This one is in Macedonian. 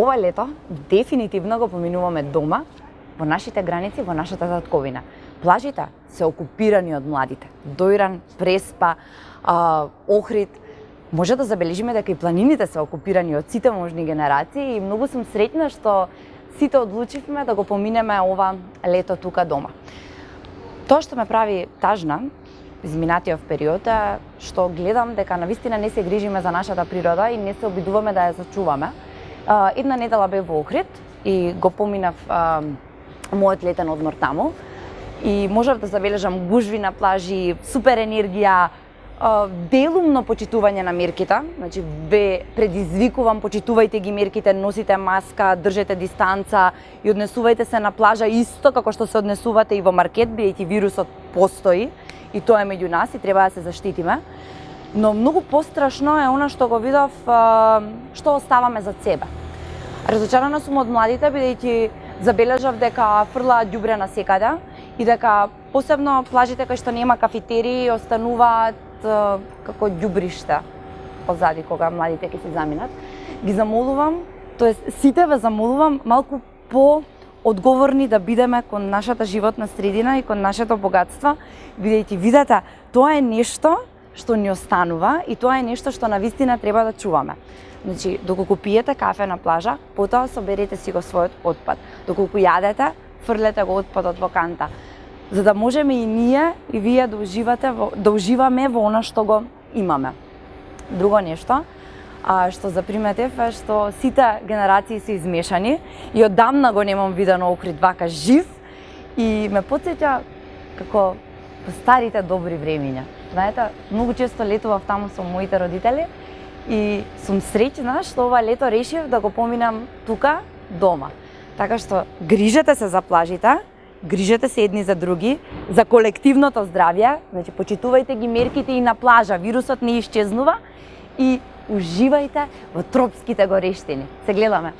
ова лето дефинитивно го поминуваме дома, во нашите граници, во нашата татковина. Плажите се окупирани од младите. Дојран, Преспа, Охрид. Може да забележиме дека и планините се окупирани од сите можни генерации и многу сум среќна што сите одлучивме да го поминеме ова лето тука дома. Тоа што ме прави тажна изминатиот период е што гледам дека навистина не се грижиме за нашата природа и не се обидуваме да ја зачуваме. Една недела бев во Охрид и го поминав мојот летен одмор таму и можев да забележам гужви на плажи, супер енергија, делумно почитување на мерките, значи ве предизвикувам, почитувајте ги мерките, носите маска, држете дистанца и однесувајте се на плажа исто како што се однесувате и во маркет, бидејќи вирусот постои и тоа е меѓу нас и треба да се заштитиме. Но многу пострашно е она што го видов, што оставаме за себе. Разочарана сум од младите, бидејќи забележав дека фрлаат ѓубре насекаде и дека посебно плажите кај што нема кафетерии остануваат како ѓубришта позади кога младите ќе се заминат. Ги замолувам, тоест сите ве замолувам малку по-одговорни да бидеме кон нашата животна средина и кон нашето богатство, бидејќи видете, тоа е нешто што ни останува и тоа е нешто што навистина треба да чуваме. Значи, доколку пиете кафе на плажа, потоа соберете си го својот отпад. Доколку јадете, фрлете го отпадот во канта. За да можеме и ние и вие да уживаме во она што го имаме. Друго нешто, што заприметив е што сите генерации се измешани и одамна го немам видено Охрид вака жив и ме потсеќа како по старите добри времиња. Знаете, многу често летував таму со моите родители и сум среќна што ова лето решив да го поминам тука дома. Така што грижете се за плажите, грижете се едни за други, за колективното здравје, значи почитувајте ги мерките и на плажа, вирусот не исчезнува и уживајте во тропските горештини. Се гледаме.